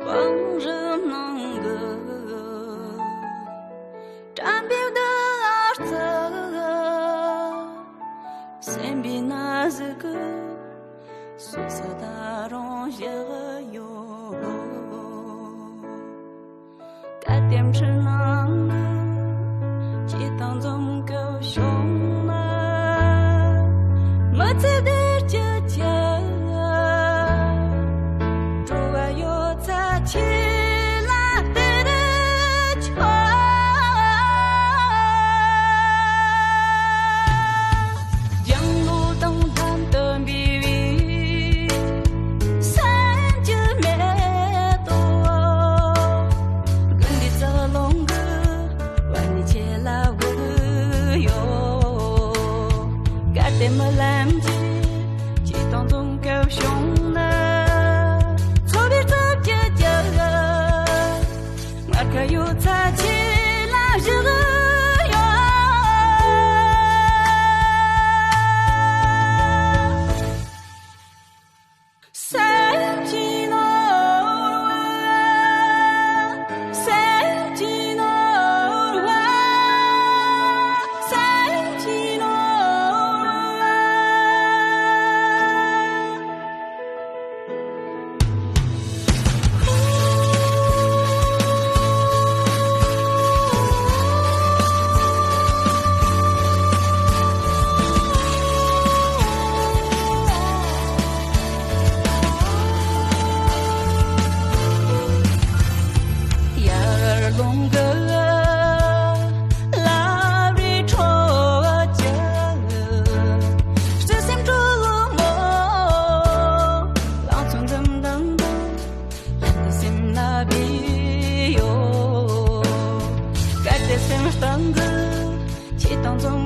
往日那个站标的儿子，身边那是个宿舍的容也有，该点吃那个，其当中够凶了，没走的姐姐。么来不及，激动中够凶了，错别走结结，我可有擦起了日个。龙哥拉瑞戳着，这心中梦，老村怎么等等，人的心那边哟，该的心等个，其当中。